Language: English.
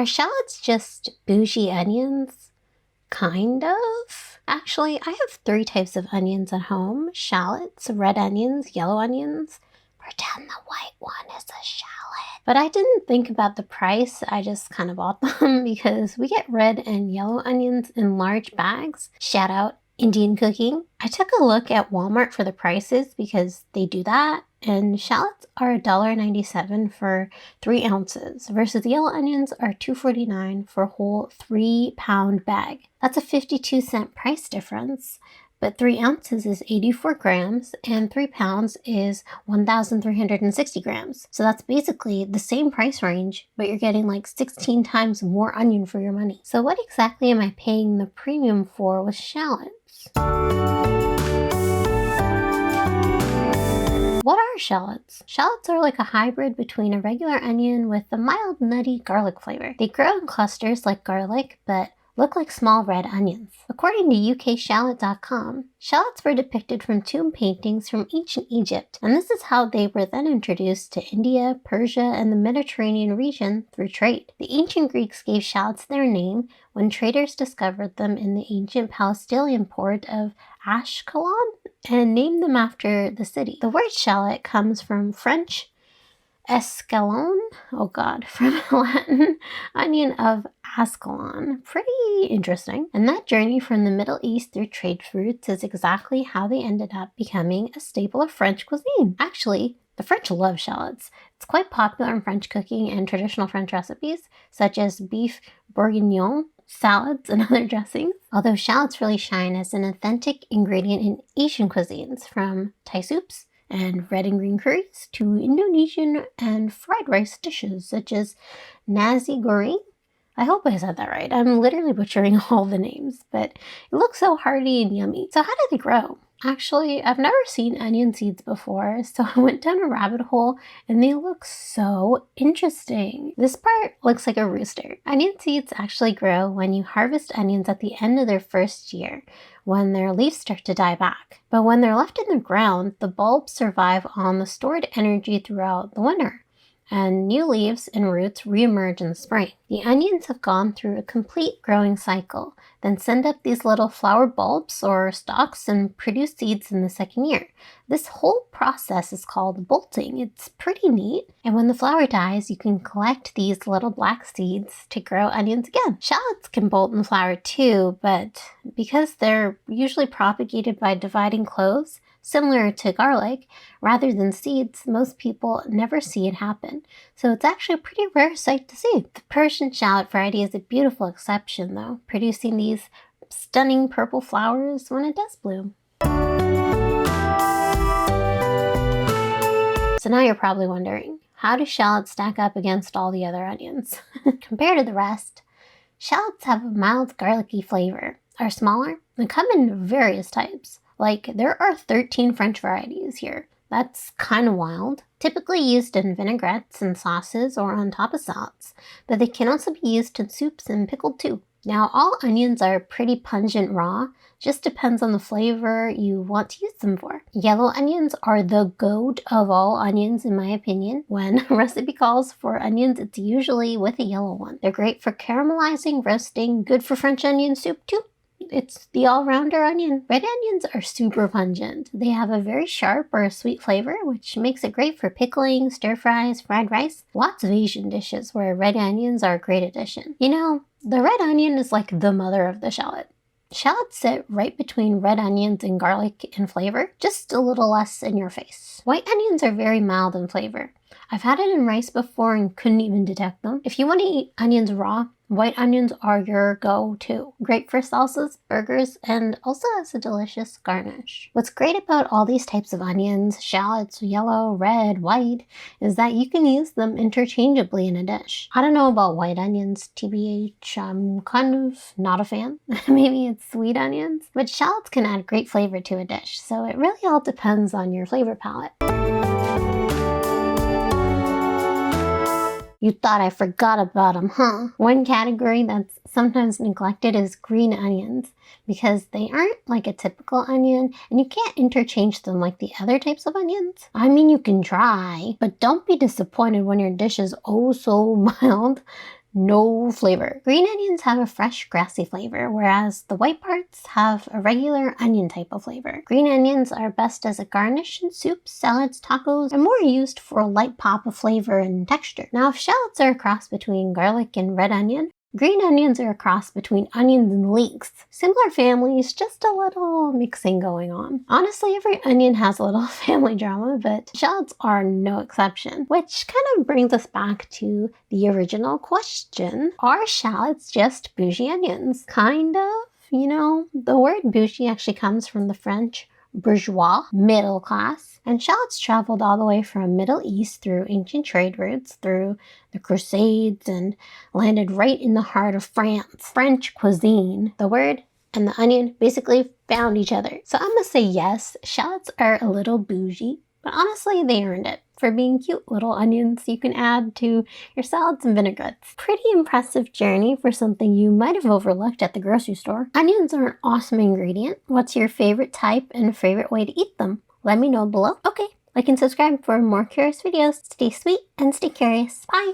Are shallots just bougie onions? Kind of. Actually, I have 3 types of onions at home. Shallots, red onions, yellow onions. Pretend the white one is a shallot. But I didn't think about the price. I just kind of bought them because we get red and yellow onions in large bags. Shout out Indian cooking. I took a look at Walmart for the prices because they do that. And shallots are $1.97 for 3 ounces versus yellow onions are $2.49 for a whole 3-pound bag. That's a 52-cent price difference, but 3 ounces is 84 grams and 3 pounds is 1,360 grams. So that's basically the same price range, but you're getting like 16 times more onion for your money. So what exactly am I paying the premium for with shallots? What are shallots? Shallots are like a hybrid between a regular onion with a mild nutty garlic flavor. They grow in clusters like garlic, but look like small red onions. According to ukshallot.com, shallots were depicted from tomb paintings from ancient Egypt, and this is how they were then introduced to India, Persia, and the Mediterranean region through trade. The ancient Greeks gave shallots their name when traders discovered them in the ancient Palestinian port of Ashkelon and named them after the city. The word shallot comes from French escalon, from Latin onion of Ascalon. Pretty interesting. And that journey from the Middle East through trade routes is exactly how they ended up becoming a staple of French cuisine. Actually, the French love shallots. It's quite popular in French cooking and traditional French recipes, such as beef bourguignon, salads, and other dressings. Although shallots really shine as an authentic ingredient in Asian cuisines, from Thai soups and red and green curries to Indonesian and fried rice dishes such as nasi goreng. I hope I said that right. I'm literally butchering all the names, but it looks so hearty and yummy. So how do they grow? Actually, I've never seen onion seeds before, so I went down a rabbit hole and they look so interesting. This part looks like a rooster. Onion seeds actually grow when you harvest onions at the end of their first year, when their leaves start to die back. But when they're left in the ground, the bulbs survive on the stored energy throughout the winter, and new leaves and roots reemerge in the spring. The onions have gone through a complete growing cycle, then send up these little flower bulbs or stalks and produce seeds in the second year. This whole process is called bolting. It's pretty neat. And when the flower dies, you can collect these little black seeds to grow onions again. Shallots can bolt and flower too, but because they're usually propagated by dividing cloves, similar to garlic, rather than seeds, most people never see it happen. So it's actually a pretty rare sight to see. The Persian shallot variety is a beautiful exception though, producing these stunning purple flowers when it does bloom. So now you're probably wondering, how do shallots stack up against all the other onions? Compared to the rest, shallots have a mild garlicky flavor, are smaller, and come in various types. Like, there are 13 French varieties here. That's kind of wild. Typically used in vinaigrettes and sauces or on top of salads, but they can also be used in soups and pickled too. Now, all onions are pretty pungent raw, just depends on the flavor you want to use them for. Yellow onions are the goat of all onions in my opinion. When a recipe calls for onions, it's usually with a yellow one. They're great for caramelizing, roasting, good for French onion soup too. It's the all-rounder onion. Red onions are super pungent. They have a very sharp or sweet flavor, which makes it great for pickling, stir fries, fried rice. Lots of Asian dishes where red onions are a great addition. You know, the red onion is like the mother of the shallot. Shallots sit right between red onions and garlic in flavor, just a little less in your face. White onions are very mild in flavor. I've had it in rice before and couldn't even detect them. If you want to eat onions raw, white onions are your go-to. Great for salsas, burgers, and also as a delicious garnish. What's great about all these types of onions, shallots, yellow, red, white, is that you can use them interchangeably in a dish. I don't know about white onions, TBH, I'm kind of not a fan. Maybe it's sweet onions, but shallots can add great flavor to a dish, so it really all depends on your flavor palette. You thought I forgot about them, huh? One category that's sometimes neglected is green onions, because they aren't like a typical onion and you can't interchange them like the other types of onions. I mean, you can try, but don't be disappointed when your dish is oh so mild. no flavor. Green onions have a fresh, grassy flavor, whereas the white parts have a regular onion type of flavor. Green onions are best as a garnish in soups, salads, tacos, and more used for a light pop of flavor and texture. Now, if shallots are a cross between garlic and red onion, green onions are a cross between onions and leeks. Similar families, just a little mixing going on. Honestly, every onion has a little family drama, but shallots are no exception. Which kind of brings us back to the original question. Are shallots just bougie onions? Kind of. You know, the word bougie actually comes from the French bourgeois, middle class, and shallots traveled all the way from Middle East through ancient trade routes, through the Crusades, and landed right in the heart of France. French cuisine. The word and the onion basically found each other. So I'm gonna say yes, shallots are a little bougie, but honestly they earned it for being cute little onions you can add to your salads and vinaigrettes. Pretty impressive journey for something you might have overlooked at the grocery store. Onions are an awesome ingredient. What's your favorite type and favorite way to eat them? Let me know below. Okay, like and subscribe for more curious videos. Stay sweet and stay curious. Bye!